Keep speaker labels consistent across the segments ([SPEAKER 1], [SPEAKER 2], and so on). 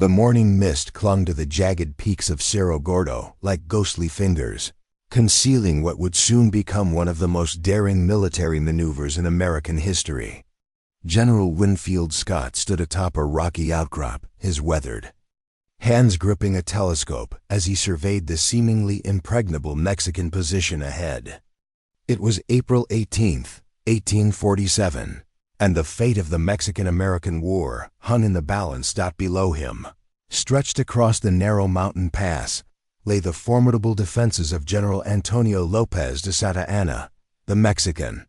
[SPEAKER 1] The morning mist clung to the jagged peaks of Cerro Gordo like ghostly fingers, concealing what would soon become one of the most daring military maneuvers in American history. General Winfield Scott stood atop a rocky outcrop, his weathered hands gripping a telescope as he surveyed the seemingly impregnable Mexican position ahead. It was April 18th, 1847, and the fate of the Mexican-American War hung in the balance. Below him, stretched across the narrow mountain pass, lay the formidable defenses of General Antonio Lopez de Santa Anna. The Mexican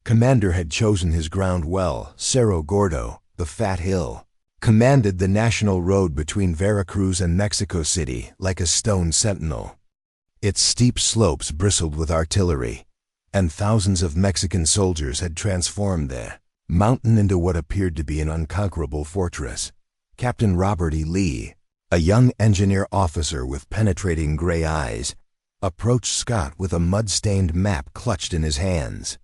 [SPEAKER 1] commander had chosen his ground well. Cerro Gordo, the fat hill, commanded the national road between Veracruz and Mexico City like a stone sentinel. Its steep slopes bristled with artillery, and thousands of Mexican soldiers had transformed the mountain into what appeared to be an unconquerable fortress. Captain Robert E. Lee, a young engineer officer with penetrating gray eyes, approached Scott with a mud-stained map clutched in his hands.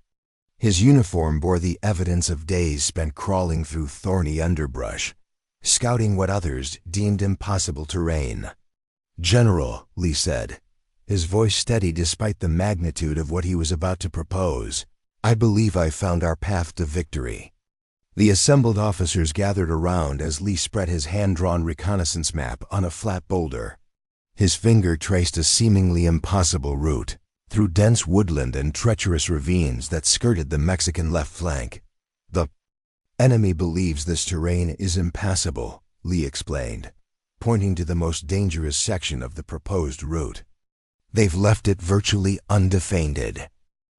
[SPEAKER 1] His uniform bore the evidence of days spent crawling through thorny underbrush, scouting what others deemed impossible terrain. "General," Lee said, his voice steady despite the magnitude of what he was about to propose, "I believe I found our path to victory." The assembled officers gathered around as Lee spread his hand-drawn reconnaissance map on a flat boulder. His finger traced a seemingly impossible route through dense woodland and treacherous ravines that skirted the Mexican left flank. "The enemy believes this terrain is impassable," Lee explained, pointing to the most dangerous section of the proposed route. "They've left it virtually undefended."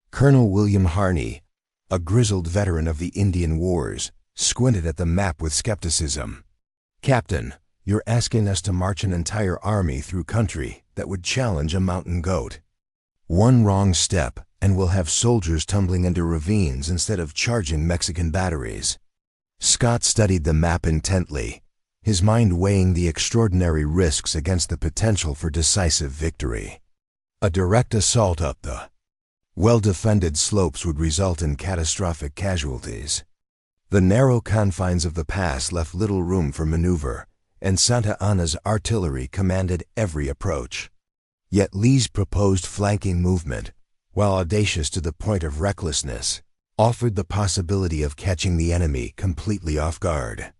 [SPEAKER 1] Colonel William Harney, a grizzled veteran of the Indian Wars, squinted at the map with skepticism. "Captain, you're asking us to march an entire army through country that would challenge a mountain goat. One wrong step, and we'll have soldiers tumbling into ravines instead of charging Mexican batteries." Scott studied the map intently, his mind weighing the extraordinary risks against the potential for decisive victory. A direct assault up the well-defended slopes would result in catastrophic casualties. The narrow confines of the pass left little room for maneuver, and Santa Anna's artillery commanded every approach. Yet Lee's proposed flanking movement, while audacious to the point of recklessness, offered the possibility of catching the enemy completely off guard.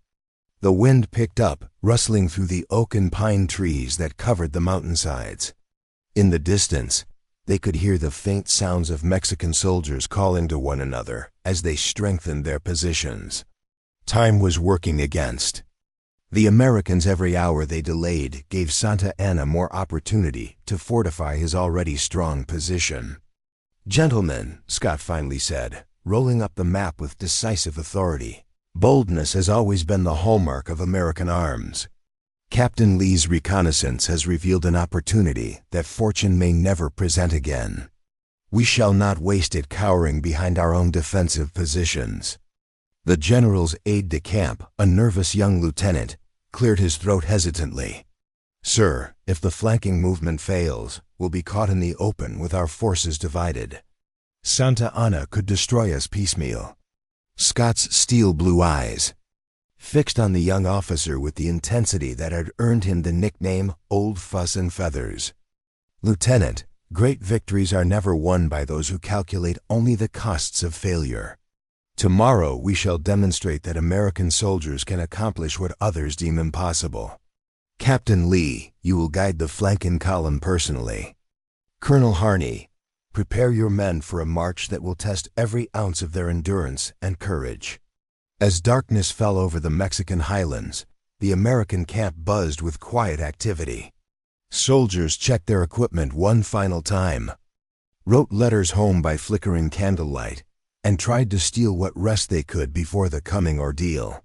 [SPEAKER 1] The wind picked up, rustling through the oak and pine trees that covered the mountainsides. In the distance, they could hear the faint sounds of Mexican soldiers calling to one another as they strengthened their positions. Time was working against the Americans. Every hour they delayed gave Santa Anna more opportunity to fortify his already strong position. "Gentlemen," Scott finally said, rolling up the map with decisive authority, "boldness has always been the hallmark of American arms. Captain Lee's reconnaissance has revealed an opportunity that fortune may never present again. We shall not waste it cowering behind our own defensive positions." The general's aide-de-camp, a nervous young lieutenant, cleared his throat hesitantly. "Sir, if the flanking movement fails, we'll be caught in the open with our forces divided. Santa Anna could destroy us piecemeal." Scott's steel-blue eyes fixed on the young officer with the intensity that had earned him the nickname Old Fuss and Feathers. "Lieutenant, great victories are never won by those who calculate only the costs of failure. Tomorrow we shall demonstrate that American soldiers can accomplish what others deem impossible. Captain Lee, you will guide the flanking column personally. Colonel Harney, prepare your men for a march that will test every ounce of their endurance and courage." As darkness fell over the Mexican highlands, the American camp buzzed with quiet activity. Soldiers checked their equipment one final time, wrote letters home by flickering candlelight, and tried to steal what rest they could before the coming ordeal.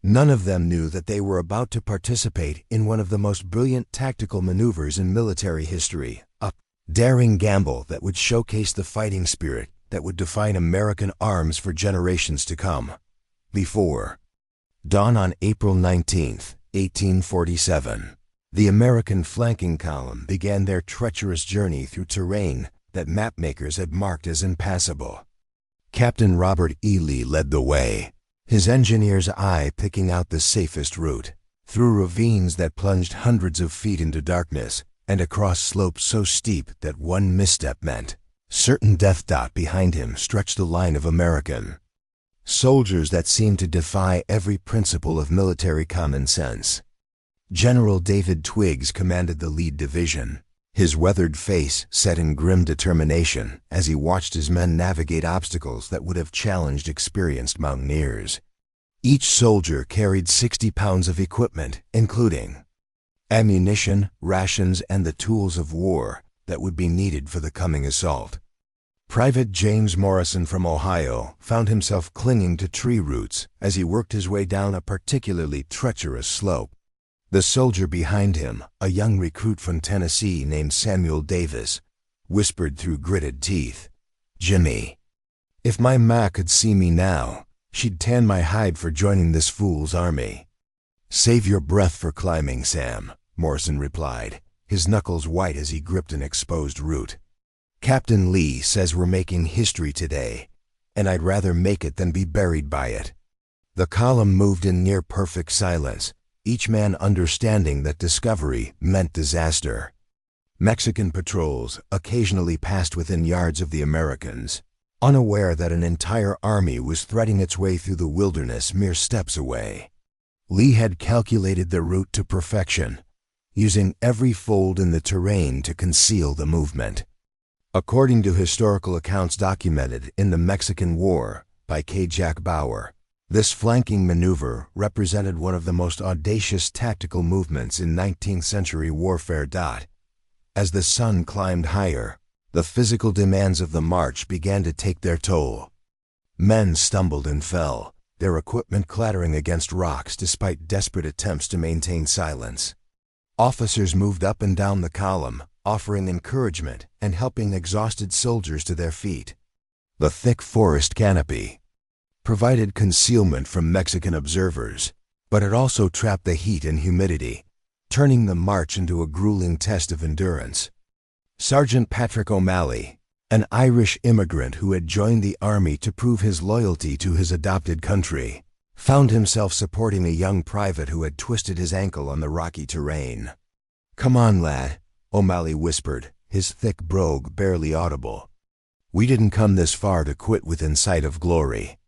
[SPEAKER 1] None of them knew that they were about to participate in one of the most brilliant tactical maneuvers in military history, a daring gamble that would showcase the fighting spirit that would define American arms for generations to come. Before dawn on April 19, 1847, the American flanking column began their treacherous journey through terrain that mapmakers had marked as impassable. Captain Robert E. Lee led the way, his engineer's eye picking out the safest route, through ravines that plunged hundreds of feet into darkness, and across slopes so steep that one misstep meant certain death. Behind him stretched a line of American soldiers that seemed to defy every principle of military common sense. General David Twiggs commanded the lead division, his weathered face set in grim determination as he watched his men navigate obstacles that would have challenged experienced mountaineers. Each soldier carried 60 pounds of equipment, including ammunition, rations, and the tools of war that would be needed for the coming assault. Private James Morrison from Ohio found himself clinging to tree roots as he worked his way down a particularly treacherous slope. The soldier behind him, a young recruit from Tennessee named Samuel Davis, whispered through gritted teeth, "Jimmy, if my ma could see me now, she'd tan my hide for joining this fool's army." "Save your breath for climbing, Sam," Morrison replied, his knuckles white as he gripped an exposed root. "Captain Lee says we're making history today, and I'd rather make it than be buried by it." The column moved in near-perfect silence, each man understanding that discovery meant disaster. Mexican patrols occasionally passed within yards of the Americans, unaware that an entire army was threading its way through the wilderness mere steps away. Lee had calculated the route to perfection, using every fold in the terrain to conceal the movement. According to historical accounts documented in the Mexican War by K. Jack Bauer, this flanking maneuver represented one of the most audacious tactical movements in 19th century warfare. As the sun climbed higher, the physical demands of the march began to take their toll. Men stumbled and fell, their equipment clattering against rocks despite desperate attempts to maintain silence. Officers moved up and down the column, offering encouragement and helping exhausted soldiers to their feet. The thick forest canopy provided concealment from Mexican observers, but it also trapped the heat and humidity, turning the march into a grueling test of endurance. Sergeant Patrick O'Malley, an Irish immigrant who had joined the army to prove his loyalty to his adopted country, found himself supporting a young private who had twisted his ankle on the rocky terrain. "Come on, lad," O'Malley whispered, his thick brogue barely audible. "We didn't come this far to quit within sight of glory."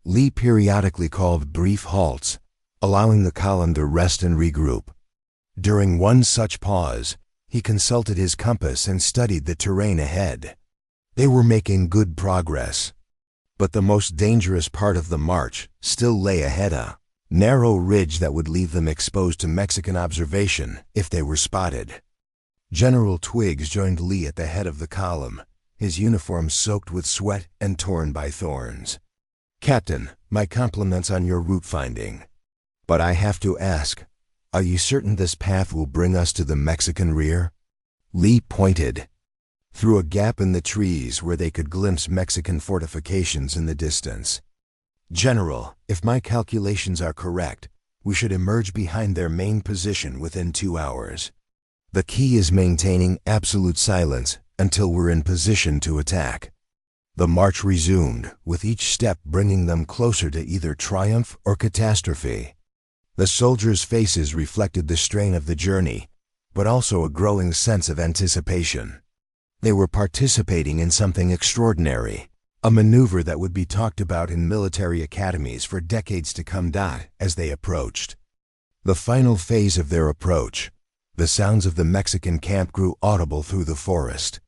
[SPEAKER 1] Lee periodically called brief halts, allowing the column to rest and regroup. During one such pause, he consulted his compass and studied the terrain ahead. They were making good progress, but the most dangerous part of the march still lay ahead, a narrow ridge that would leave them exposed to Mexican observation if they were spotted. General Twiggs joined Lee at the head of the column, his uniform soaked with sweat and torn by thorns. "Captain, my compliments on your route finding. But I have to ask, are you certain this path will bring us to the Mexican rear?" Lee pointed through a gap in the trees where they could glimpse Mexican fortifications in the distance. "General, if my calculations are correct, we should emerge behind their main position within 2 hours. The key is maintaining absolute silence until we're in position to attack." The march resumed, with each step bringing them closer to either triumph or catastrophe. The soldiers' faces reflected the strain of the journey, but also a growing sense of anticipation. They were participating in something extraordinary, a maneuver that would be talked about in military academies for decades to come. As they approached the final phase of their approach, the sounds of the Mexican camp grew audible through the forest.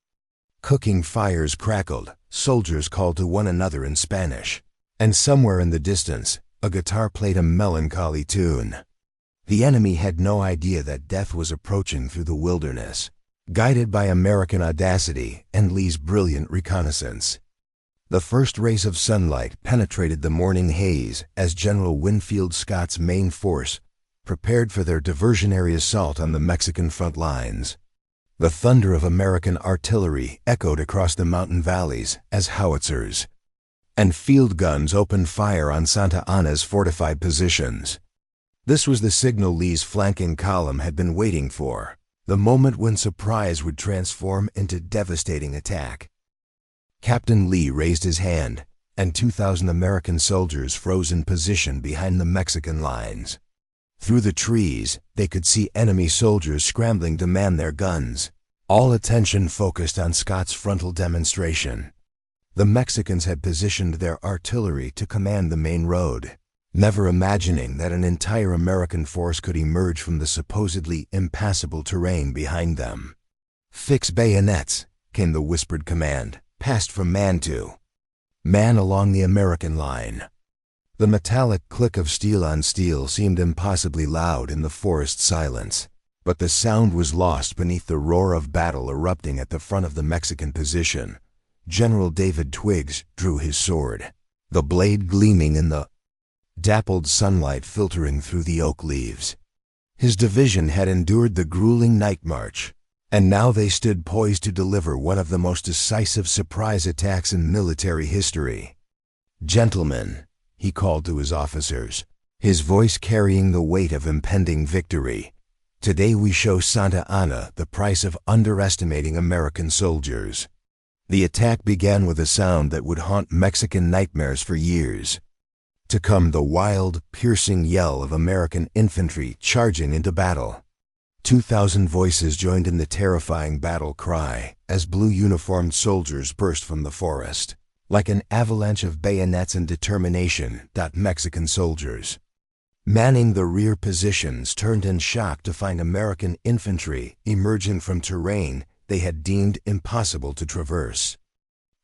[SPEAKER 1] Cooking fires crackled, soldiers called to one another in Spanish, and somewhere in the distance, a guitar played a melancholy tune. The enemy had no idea that death was approaching through the wilderness, guided by American audacity and Lee's brilliant reconnaissance. The first rays of sunlight penetrated the morning haze as General Winfield Scott's main force prepared for their diversionary assault on the Mexican front lines. The thunder of American artillery echoed across the mountain valleys as howitzers and field guns opened fire on Santa Anna's fortified positions. This was the signal Lee's flanking column had been waiting for, the moment when surprise would transform into devastating attack. Captain Lee raised his hand, and 2,000 American soldiers froze in position behind the Mexican lines. Through the trees, they could see enemy soldiers scrambling to man their guns. All attention focused on Scott's frontal demonstration. The Mexicans had positioned their artillery to command the main road, never imagining that an entire American force could emerge from the supposedly impassable terrain behind them. "Fix bayonets," came the whispered command, passed from man to man along the American line. The metallic click of steel on steel seemed impossibly loud in the forest silence, but the sound was lost beneath the roar of battle erupting at the front of the Mexican position. General David Twiggs drew his sword, the blade gleaming in the dappled sunlight filtering through the oak leaves. His division had endured the grueling night march, and now they stood poised to deliver one of the most decisive surprise attacks in military history. "Gentlemen," he called to his officers, his voice carrying the weight of impending victory, "today we show Santa Anna the price of underestimating American soldiers." The attack began with a sound that would haunt Mexican nightmares for years. To come the wild, piercing yell of American infantry charging into battle. 2,000 voices joined in the terrifying battle cry as blue-uniformed soldiers burst from the forest. Like an avalanche of bayonets and determination, Mexican soldiers, manning the rear positions, turned in shock to find American infantry emerging from terrain they had deemed impossible to traverse.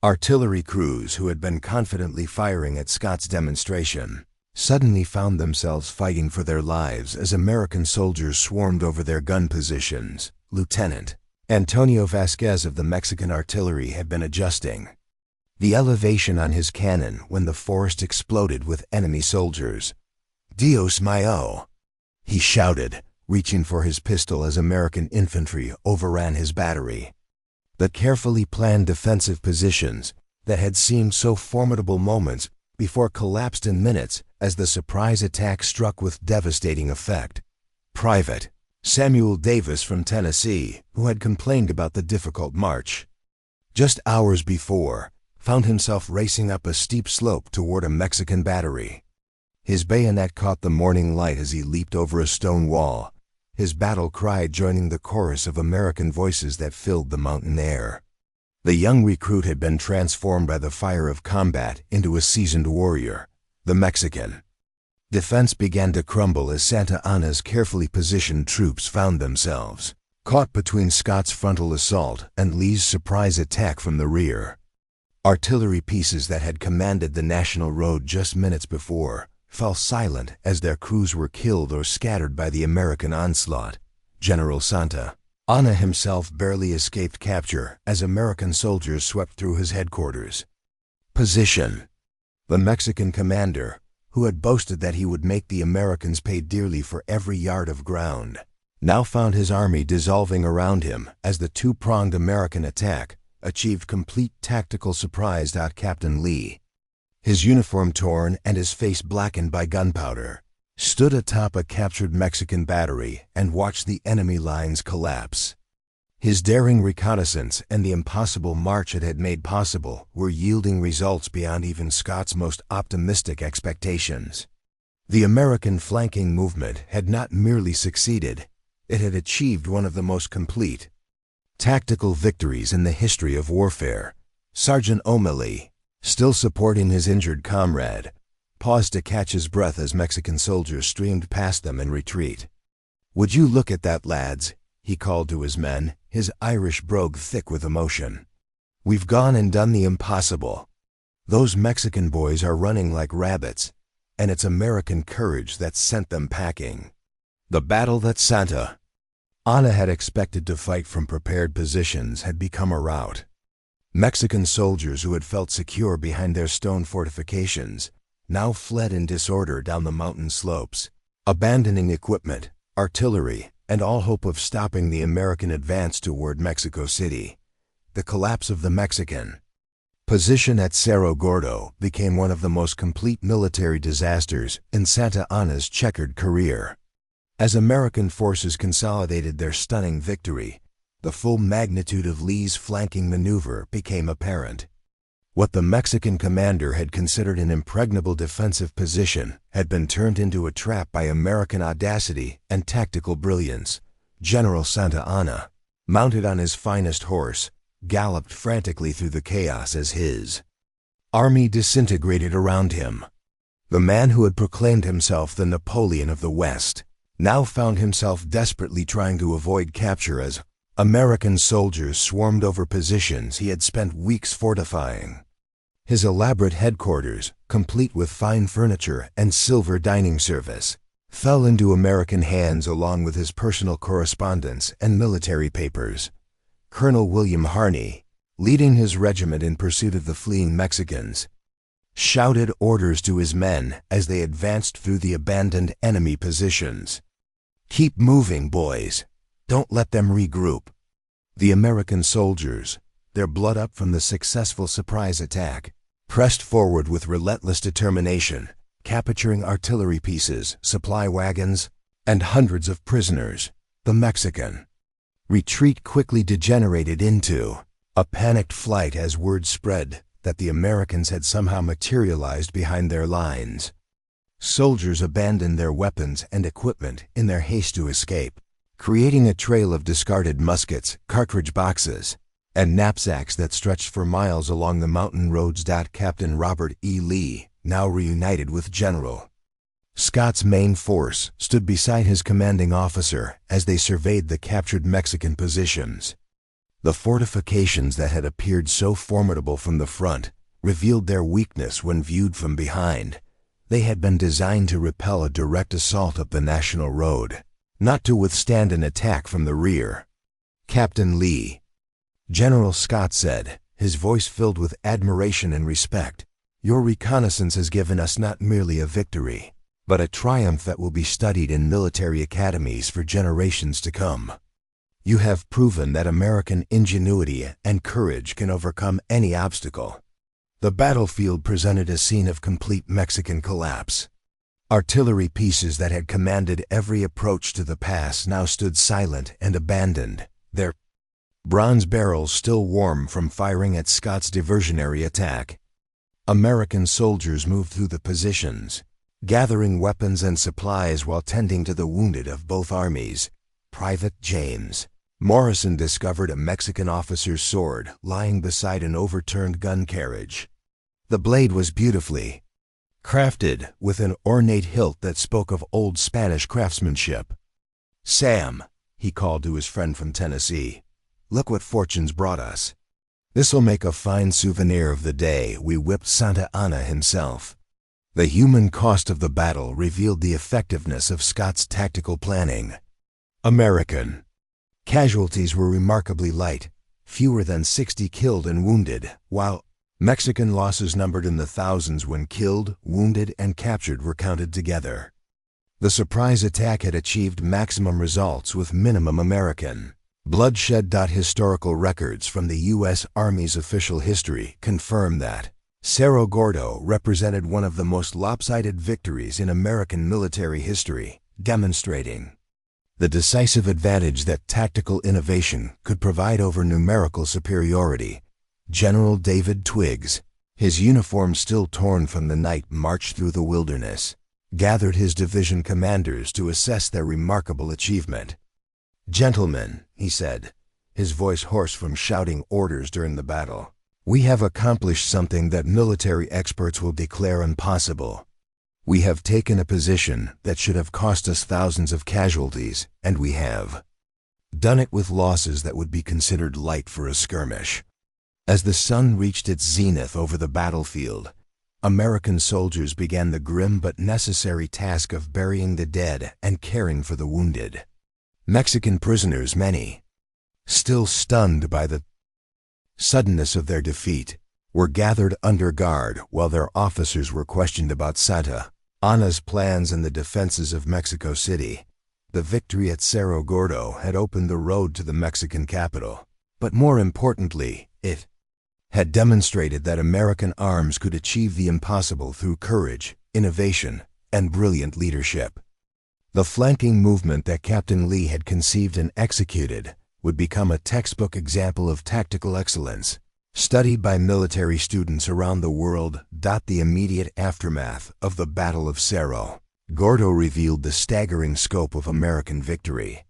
[SPEAKER 1] Artillery crews who had been confidently firing at Scott's demonstration suddenly found themselves fighting for their lives as American soldiers swarmed over their gun positions. Lieutenant Antonio Vasquez of the Mexican artillery had been adjusting the elevation on his cannon when the forest exploded with enemy soldiers. "Dios mío!" he shouted, reaching for his pistol as American infantry overran his battery. The carefully planned defensive positions that had seemed so formidable moments before collapsed in minutes as the surprise attack struck with devastating effect. Private Samuel Davis from Tennessee, who had complained about the difficult march just hours before, found himself racing up a steep slope toward a Mexican battery. His bayonet caught the morning light as he leaped over a stone wall, his battle cry joining the chorus of American voices that filled the mountain air. The young recruit had been transformed by the fire of combat into a seasoned warrior. The Mexican defense began to crumble as Santa Anna's carefully positioned troops found themselves caught between Scott's frontal assault and Lee's surprise attack from the rear. Artillery pieces that had commanded the national road just minutes before fell silent as their crews were killed or scattered by the American onslaught. General Santa Anna himself barely escaped capture as American soldiers swept through his headquarters. Position. The Mexican commander, who had boasted that he would make the Americans pay dearly for every yard of ground, now found his army dissolving around him as the two-pronged American attack achieved complete tactical surprise. Captain Lee, his uniform torn and his face blackened by gunpowder, stood atop a captured Mexican battery and watched the enemy lines collapse. His daring reconnaissance and the impossible march it had made possible were yielding results beyond even Scott's most optimistic expectations. The American flanking movement had not merely succeeded, it had achieved one of the most complete tactical victories in the history of warfare. Sergeant O'Malley, still supporting his injured comrade, paused to catch his breath as Mexican soldiers streamed past them in retreat. "Would you look at that, lads?" he called to his men, his Irish brogue thick with emotion. "We've gone and done the impossible. Those Mexican boys are running like rabbits, and it's American courage that sent them packing." The battle that Santa Anna had expected to fight from prepared positions had become a rout. Mexican soldiers who had felt secure behind their stone fortifications now fled in disorder down the mountain slopes, abandoning equipment, artillery, and all hope of stopping the American advance toward Mexico City. The collapse of the Mexican position at Cerro Gordo became one of the most complete military disasters in Santa Anna's checkered career. As American forces consolidated their stunning victory, the full magnitude of Lee's flanking maneuver became apparent. What the Mexican commander had considered an impregnable defensive position had been turned into a trap by American audacity and tactical brilliance. General Santa Anna, mounted on his finest horse, galloped frantically through the chaos as his army disintegrated around him. The man who had proclaimed himself the Napoleon of the West now found himself desperately trying to avoid capture as American soldiers swarmed over positions he had spent weeks fortifying. His elaborate headquarters, complete with fine furniture and silver dining service, fell into American hands along with his personal correspondence and military papers. Colonel William Harney, leading his regiment in pursuit of the fleeing Mexicans, shouted orders to his men as they advanced through the abandoned enemy positions. "Keep moving, boys. Don't let them regroup." The American soldiers, their blood up from the successful surprise attack, pressed forward with relentless determination, capturing artillery pieces, supply wagons, and hundreds of prisoners. The Mexican retreat quickly degenerated into a panicked flight as word spread that the Americans had somehow materialized behind their lines. Soldiers abandoned their weapons and equipment in their haste to escape, creating a trail of discarded muskets, cartridge boxes, and knapsacks that stretched for miles along the mountain roads. Captain Robert E. Lee, now reunited with General Scott's main force, stood beside his commanding officer as they surveyed the captured Mexican positions. The fortifications that had appeared so formidable from the front revealed their weakness when viewed from behind. They had been designed to repel a direct assault up the national road, not to withstand an attack from the rear. "Captain Lee," General Scott said, his voice filled with admiration and respect, "your reconnaissance has given us not merely a victory, but a triumph that will be studied in military academies for generations to come. You have proven that American ingenuity and courage can overcome any obstacle." The battlefield presented a scene of complete Mexican collapse. Artillery pieces that had commanded every approach to the pass now stood silent and abandoned, their bronze barrels still warm from firing at Scott's diversionary attack. American soldiers moved through the positions, gathering weapons and supplies while tending to the wounded of both armies. Private James Morrison discovered a Mexican officer's sword lying beside an overturned gun carriage. The blade was beautifully crafted with an ornate hilt that spoke of old Spanish craftsmanship. "Sam," he called to his friend from Tennessee, "look what fortune's brought us. This'll make a fine souvenir of the day we whipped Santa Anna himself." The human cost of the battle revealed the effectiveness of Scott's tactical planning. American casualties were remarkably light, fewer than 60 killed and wounded, while Mexican losses numbered in the thousands when killed, wounded, and captured were counted together. The surprise attack had achieved maximum results with minimum American bloodshed. Historical records from the U.S. Army's official history confirm that Cerro Gordo represented one of the most lopsided victories in American military history, demonstrating the decisive advantage that tactical innovation could provide over numerical superiority. General David Twiggs, his uniform still torn from the night march through the wilderness, gathered his division commanders to assess their remarkable achievement. "Gentlemen," he said, his voice hoarse from shouting orders during the battle, "we have accomplished something that military experts will declare impossible. We have taken a position that should have cost us thousands of casualties, and we have done it with losses that would be considered light for a skirmish." As the sun reached its zenith over the battlefield, American soldiers began the grim but necessary task of burying the dead and caring for the wounded. Mexican prisoners, many still stunned by the suddenness of their defeat, were gathered under guard while their officers were questioned about Santa Anna's plans and the defenses of Mexico City. The victory at Cerro Gordo had opened the road to the Mexican capital, but more importantly, it had demonstrated that American arms could achieve the impossible through courage, innovation, and brilliant leadership. The flanking movement that Captain Lee had conceived and executed would become a textbook example of tactical excellence, studied by military students around the world. The immediate aftermath of the Battle of Cerro, Gordo revealed the staggering scope of American victory.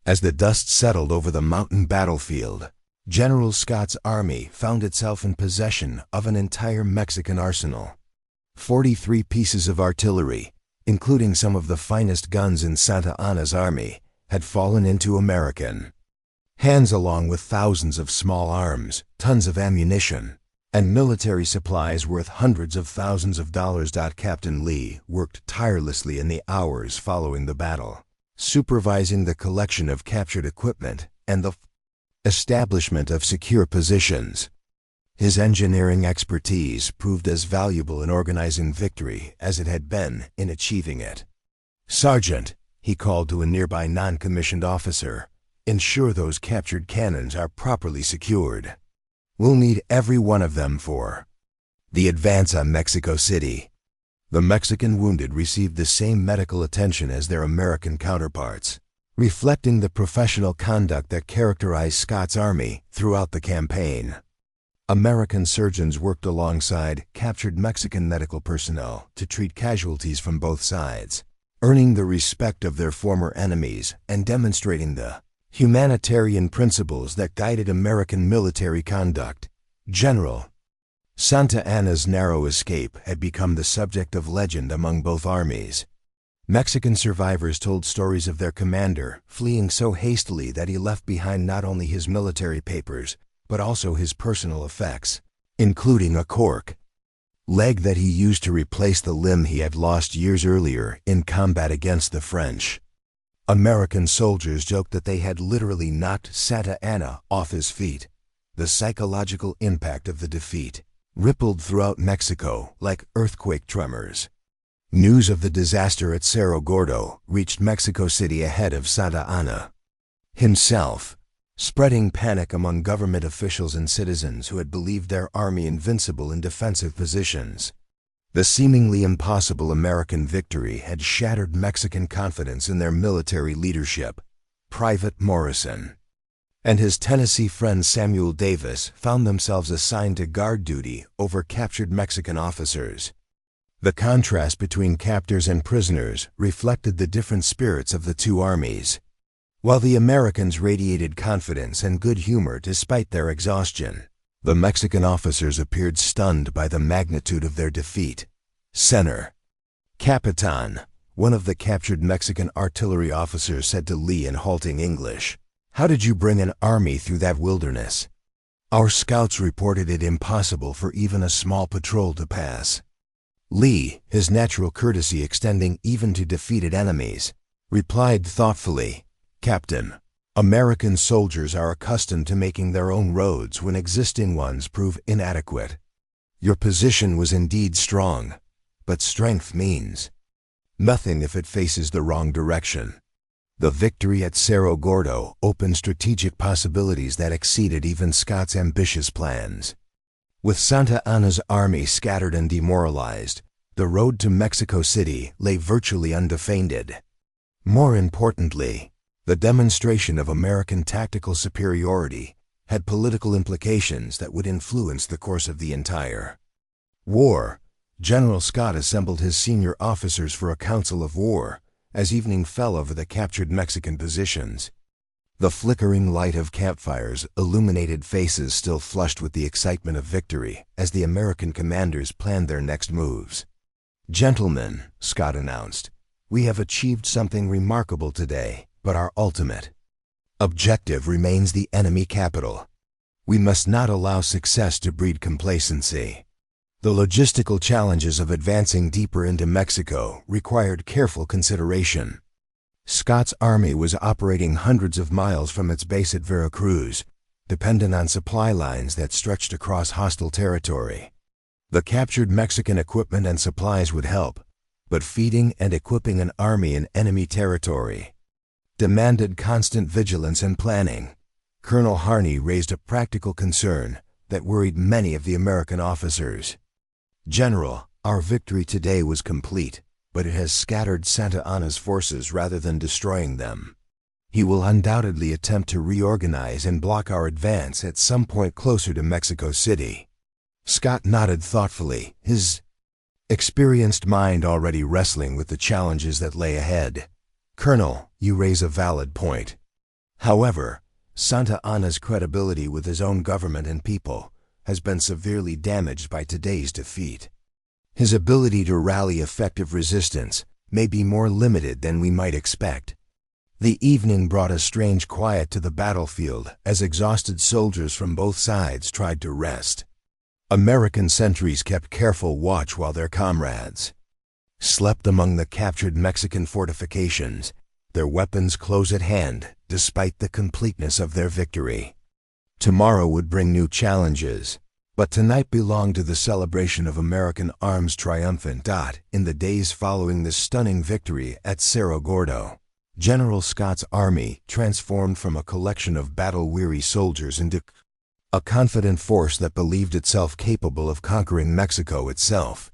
[SPEAKER 1] As the dust settled over the mountain battlefield, General Scott's army found itself in possession of an entire Mexican arsenal. 43 pieces of artillery, including some of the finest guns in Santa Anna's army, had fallen into American hands, along with thousands of small arms, tons of ammunition, and military supplies worth hundreds of thousands of dollars. Captain Lee worked tirelessly in the hours following the battle, supervising the collection of captured equipment and the establishment of secure positions. His engineering expertise proved as valuable in organizing victory as it had been in achieving it. "Sergeant," he called to a nearby non-commissioned officer, "ensure those captured cannons are properly secured. We'll need every one of them for the advance on Mexico City." The Mexican wounded received the same medical attention as their American counterparts, reflecting the professional conduct that characterized Scott's army throughout the campaign. American surgeons worked alongside captured Mexican medical personnel to treat casualties from both sides, earning the respect of their former enemies and demonstrating the humanitarian principles that guided American military conduct. General Santa Anna's narrow escape had become the subject of legend among both armies. Mexican survivors told stories of their commander fleeing so hastily that he left behind not only his military papers, but also his personal effects, including a cork leg that he used to replace the limb he had lost years earlier in combat against the French. American soldiers joked that they had literally knocked Santa Anna off his feet. The psychological impact of the defeat rippled throughout Mexico like earthquake tremors. News of the disaster at Cerro Gordo reached Mexico City ahead of Santa Anna himself, spreading panic among government officials and citizens who had believed their army invincible in defensive positions. The seemingly impossible American victory had shattered Mexican confidence in their military leadership. Private Morrison and his Tennessee friend Samuel Davis found themselves assigned to guard duty over captured Mexican officers. The contrast between captors and prisoners reflected the different spirits of the two armies. While the Americans radiated confidence and good humor despite their exhaustion, the Mexican officers appeared stunned by the magnitude of their defeat. "Señor Capitan," one of the captured Mexican artillery officers said to Lee in halting English, "how did you bring an army through that wilderness? Our scouts reported it impossible for even a small patrol to pass." Lee, his natural courtesy extending even to defeated enemies, replied thoughtfully, "Captain, American soldiers are accustomed to making their own roads when existing ones prove inadequate. Your position was indeed strong, but strength means nothing if it faces the wrong direction." The victory at Cerro Gordo opened strategic possibilities that exceeded even Scott's ambitious plans. With Santa Anna's army scattered and demoralized, the road to Mexico City lay virtually undefended. More importantly, the demonstration of American tactical superiority had political implications that would influence the course of the entire war. General Scott assembled his senior officers for a council of war as evening fell over the captured Mexican positions. The flickering light of campfires illuminated faces still flushed with the excitement of victory as the American commanders planned their next moves. "Gentlemen," Scott announced, "we have achieved something remarkable today, but our ultimate objective remains the enemy capital. We must not allow success to breed complacency." The logistical challenges of advancing deeper into Mexico required careful consideration. Scott's army was operating hundreds of miles from its base at Veracruz, dependent on supply lines that stretched across hostile territory. The captured Mexican equipment and supplies would help, but feeding and equipping an army in enemy territory demanded constant vigilance and planning. Colonel Harney raised a practical concern that worried many of the American officers. "General, our victory today was complete, but it has scattered Santa Anna's forces rather than destroying them. He will undoubtedly attempt to reorganize and block our advance at some point closer to Mexico City." Scott nodded thoughtfully, his experienced mind already wrestling with the challenges that lay ahead. "Colonel, you raise a valid point. However, Santa Anna's credibility with his own government and people has been severely damaged by today's defeat. His ability to rally effective resistance may be more limited than we might expect." The evening brought a strange quiet to the battlefield as exhausted soldiers from both sides tried to rest. American sentries kept careful watch while their comrades slept among the captured Mexican fortifications, their weapons close at hand despite the completeness of their victory. Tomorrow would bring new challenges, but tonight belonged to the celebration of American arms triumphant. In the days following the stunning victory at Cerro Gordo, General Scott's army transformed from a collection of battle-weary soldiers into a confident force that believed itself capable of conquering Mexico itself.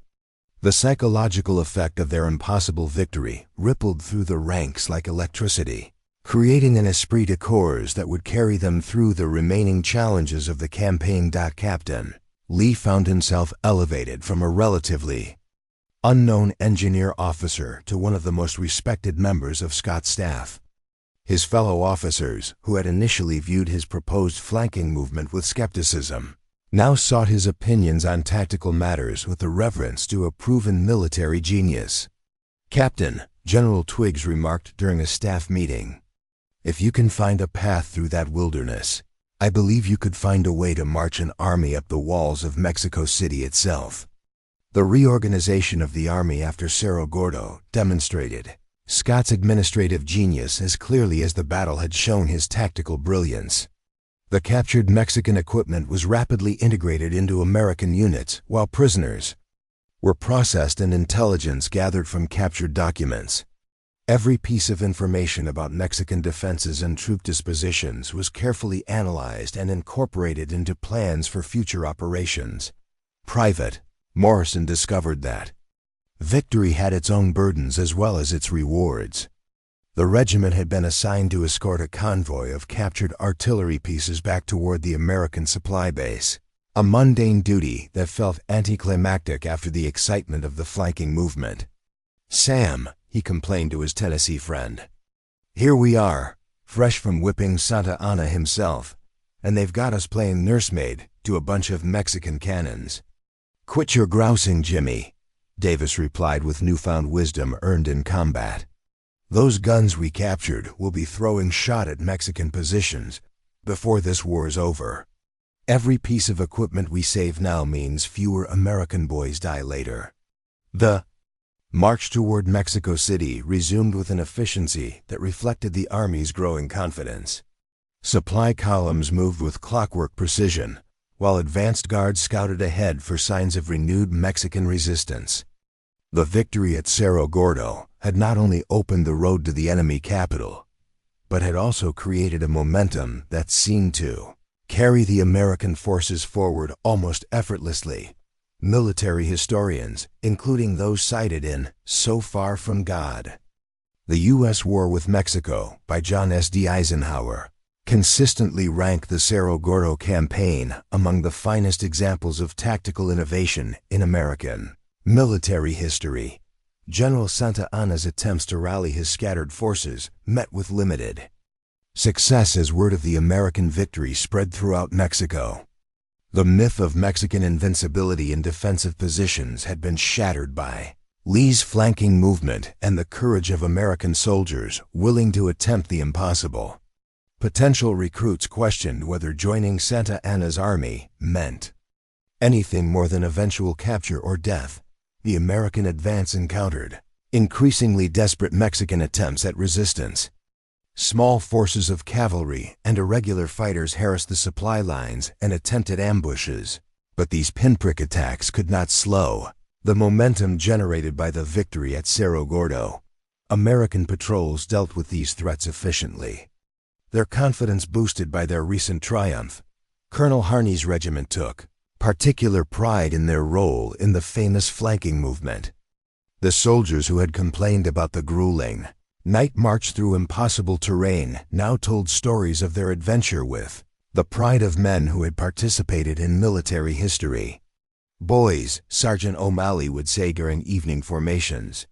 [SPEAKER 1] The psychological effect of their impossible victory rippled through the ranks like electricity, creating an esprit de corps that would carry them through the remaining challenges of the campaign. Captain Lee found himself elevated from a relatively unknown engineer officer to one of the most respected members of Scott's staff. His fellow officers, who had initially viewed his proposed flanking movement with skepticism, now sought his opinions on tactical matters with the reverence due a proven military genius. "Captain," General Twiggs remarked during a staff meeting, "if you can find a path through that wilderness, I believe you could find a way to march an army up the walls of Mexico City itself." The reorganization of the army after Cerro Gordo demonstrated Scott's administrative genius as clearly as the battle had shown his tactical brilliance. The captured Mexican equipment was rapidly integrated into American units, while prisoners were processed and intelligence gathered from captured documents. Every piece of information about Mexican defenses and troop dispositions was carefully analyzed and incorporated into plans for future operations. Private Morrison discovered that victory had its own burdens as well as its rewards. The regiment had been assigned to escort a convoy of captured artillery pieces back toward the American supply base, a mundane duty that felt anticlimactic after the excitement of the flanking movement. "Sam," he complained to his Tennessee friend, "here we are, fresh from whipping Santa Anna himself, and they've got us playing nursemaid to a bunch of Mexican cannons." "Quit your grousing, Jimmy," Davis replied with newfound wisdom earned in combat. "Those guns we captured will be throwing shot at Mexican positions before this war's over. Every piece of equipment we save now means fewer American boys die later." The march toward Mexico City resumed with an efficiency that reflected the Army's growing confidence. Supply columns moved with clockwork precision, while advanced guards scouted ahead for signs of renewed Mexican resistance. The victory at Cerro Gordo had not only opened the road to the enemy capital, but had also created a momentum that seemed to carry the American forces forward almost effortlessly. Military historians, including those cited in So Far From God, The U.S. War with Mexico by John S. D. Eisenhower, consistently rank the Cerro Gordo campaign among the finest examples of tactical innovation in American military history. General Santa Anna's attempts to rally his scattered forces met with limited success as word of the American victory spread throughout Mexico. The myth of Mexican invincibility in defensive positions had been shattered by Lee's flanking movement and the courage of American soldiers willing to attempt the impossible. Potential recruits questioned whether joining Santa Anna's army meant anything more than eventual capture or death. The American advance encountered increasingly desperate Mexican attempts at resistance. Small forces of cavalry and irregular fighters harassed the supply lines and attempted ambushes, but these pinprick attacks could not slow the momentum generated by the victory at Cerro Gordo. American patrols dealt with these threats efficiently, their confidence boosted by their recent triumph. Colonel Harney's regiment took particular pride in their role in the famous flanking movement. The soldiers who had complained about the grueling Night march through impossible terrain now told stories of their adventure with the pride of men who had participated in military history. "Boys," Sergeant O'Malley would say during evening formations,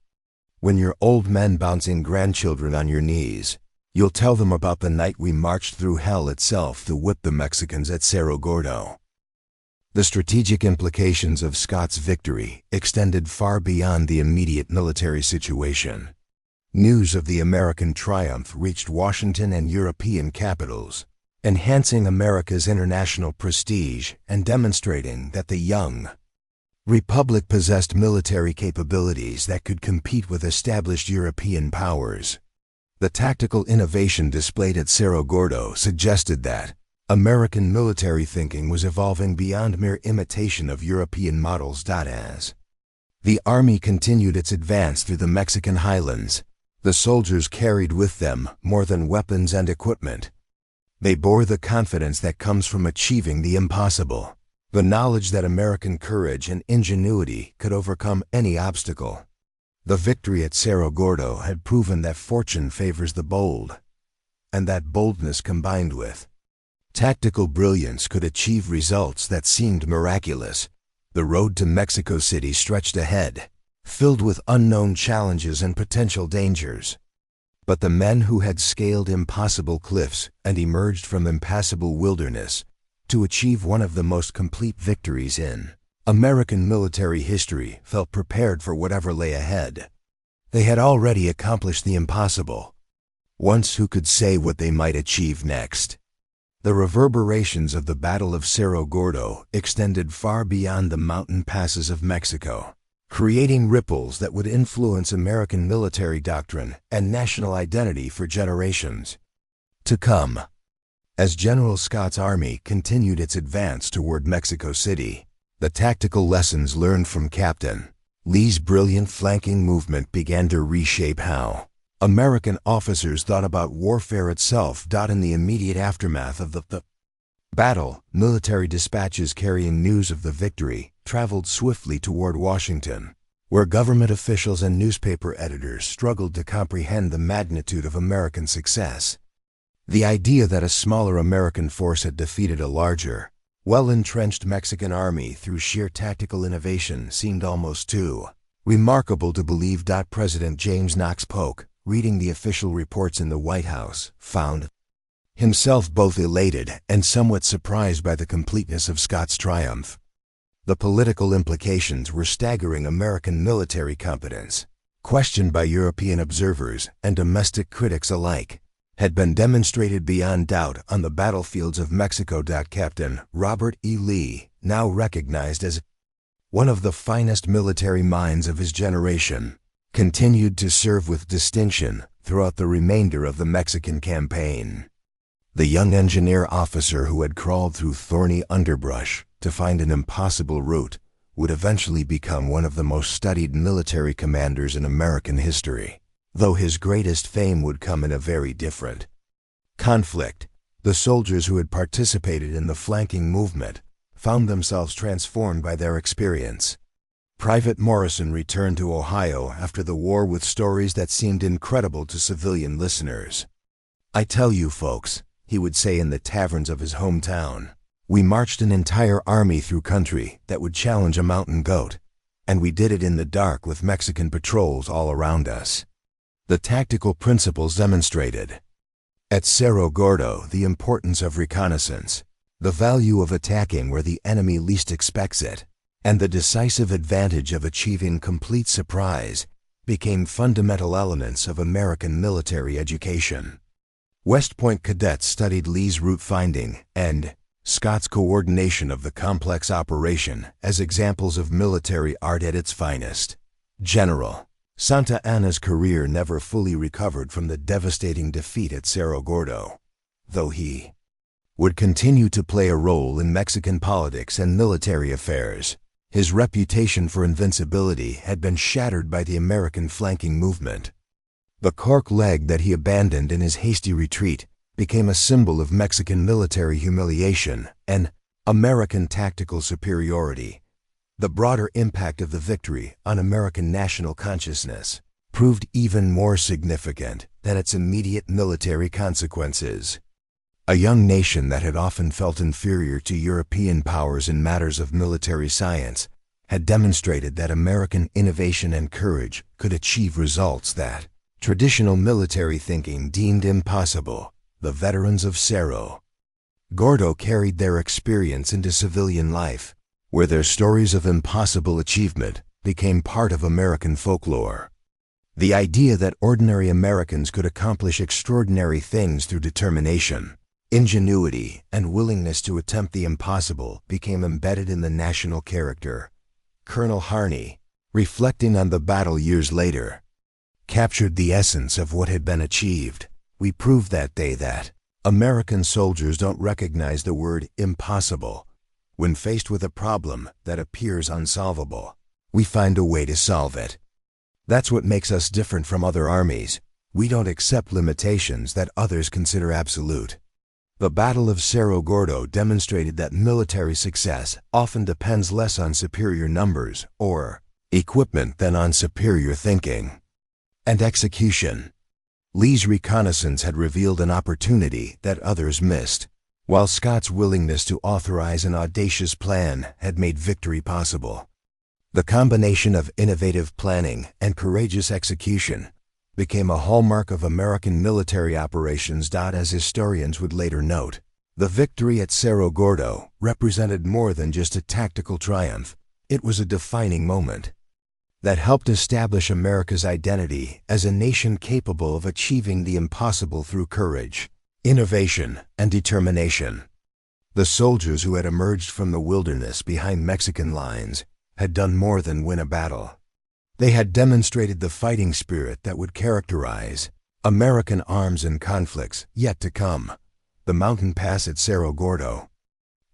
[SPEAKER 1] "when you're old men bouncing grandchildren on your knees, you'll tell them about the night we marched through hell itself to whip the Mexicans at Cerro Gordo." The strategic implications of Scott's victory extended far beyond the immediate military situation. News of the American triumph reached Washington and European capitals, enhancing America's international prestige and demonstrating that the young republic possessed military capabilities that could compete with established European powers. The tactical innovation displayed at Cerro Gordo suggested that American military thinking was evolving beyond mere imitation of European models. As the Army continued its advance through the Mexican highlands, the soldiers carried with them more than weapons and equipment. They bore the confidence that comes from achieving the impossible, the knowledge that American courage and ingenuity could overcome any obstacle. The victory at Cerro Gordo had proven that fortune favors the bold, and that boldness combined with tactical brilliance could achieve results that seemed miraculous. The road to Mexico City stretched ahead, filled with unknown challenges and potential dangers. But the men who had scaled impossible cliffs and emerged from impassable wilderness to achieve one of the most complete victories in American military history felt prepared for whatever lay ahead. They had already accomplished the impossible. Once who could say what they might achieve next? The reverberations of the Battle of Cerro Gordo extended far beyond the mountain passes of Mexico, creating ripples that would influence American military doctrine and national identity for generations to come. As General Scott's army continued its advance toward Mexico City, the tactical lessons learned from Captain Lee's brilliant flanking movement began to reshape how American officers thought about warfare itself. In the immediate aftermath of the battle, military dispatches carrying news of the victory traveled swiftly toward Washington, where government officials and newspaper editors struggled to comprehend the magnitude of American success. The idea that a smaller American force had defeated a larger, well-entrenched Mexican army through sheer tactical innovation seemed almost too remarkable to believe. President James Knox Polk, reading the official reports in the White House, found himself both elated and somewhat surprised by the completeness of Scott's triumph. The political implications were staggering. American military competence, questioned by European observers and domestic critics alike, had been demonstrated beyond doubt on the battlefields of Mexico. Captain Robert E. Lee, now recognized as one of the finest military minds of his generation, continued to serve with distinction throughout the remainder of the Mexican campaign. The young engineer officer who had crawled through thorny underbrush to find an impossible route would eventually become one of the most studied military commanders in American history, though his greatest fame would come in a very different conflict. The soldiers who had participated in the flanking movement found themselves transformed by their experience. Private Morrison returned to Ohio after the war with stories that seemed incredible to civilian listeners. "I tell you folks," he would say in the taverns of his hometown, "we marched an entire army through country that would challenge a mountain goat, and we did it in the dark with Mexican patrols all around us." The tactical principles demonstrated at Cerro Gordo the importance of reconnaissance, the value of attacking where the enemy least expects it, and the decisive advantage of achieving complete surprise became fundamental elements of American military education. West Point cadets studied Lee's route finding and Scott's coordination of the complex operation as examples of military art at its finest. General Santa Anna's career never fully recovered from the devastating defeat at Cerro Gordo, though he would continue to play a role in Mexican politics and military affairs. His reputation for invincibility had been shattered by the American flanking movement. The cork leg that he abandoned in his hasty retreat became a symbol of Mexican military humiliation and American tactical superiority. The broader impact of the victory on American national consciousness proved even more significant than its immediate military consequences. A young nation that had often felt inferior to European powers in matters of military science had demonstrated that American innovation and courage could achieve results that traditional military thinking deemed impossible. The veterans of Cerro, Gordo carried their experience into civilian life, where their stories of impossible achievement became part of American folklore. The idea that ordinary Americans could accomplish extraordinary things through determination, ingenuity, and willingness to attempt the impossible became embedded in the national character. Colonel Harney, reflecting on the battle years later, captured the essence of what had been achieved. We proved that day that American soldiers don't recognize the word impossible. When faced with a problem that appears unsolvable, we find a way to solve it. That's what makes us different from other armies. We don't accept limitations that others consider absolute. The Battle of Cerro Gordo demonstrated that military success often depends less on superior numbers or equipment than on superior thinking and execution. Lee's reconnaissance had revealed an opportunity that others missed, while Scott's willingness to authorize an audacious plan had made victory possible. The combination of innovative planning and courageous execution became a hallmark of American military operations. As historians would later note, the victory at Cerro Gordo represented more than just a tactical triumph. It was a defining moment that helped establish America's identity as a nation capable of achieving the impossible through courage, innovation, and determination. The soldiers who had emerged from the wilderness behind Mexican lines had done more than win a battle. They had demonstrated the fighting spirit that would characterize American arms in conflicts yet to come. The mountain pass at Cerro Gordo,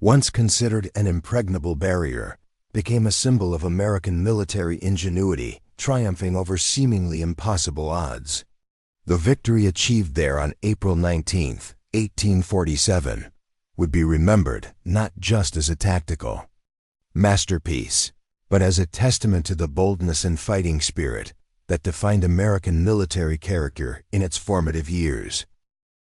[SPEAKER 1] once considered an impregnable barrier, became a symbol of American military ingenuity, triumphing over seemingly impossible odds. The victory achieved there on April 19, 1847, would be remembered not just as a tactical masterpiece, but as a testament to the boldness and fighting spirit that defined American military character in its formative years.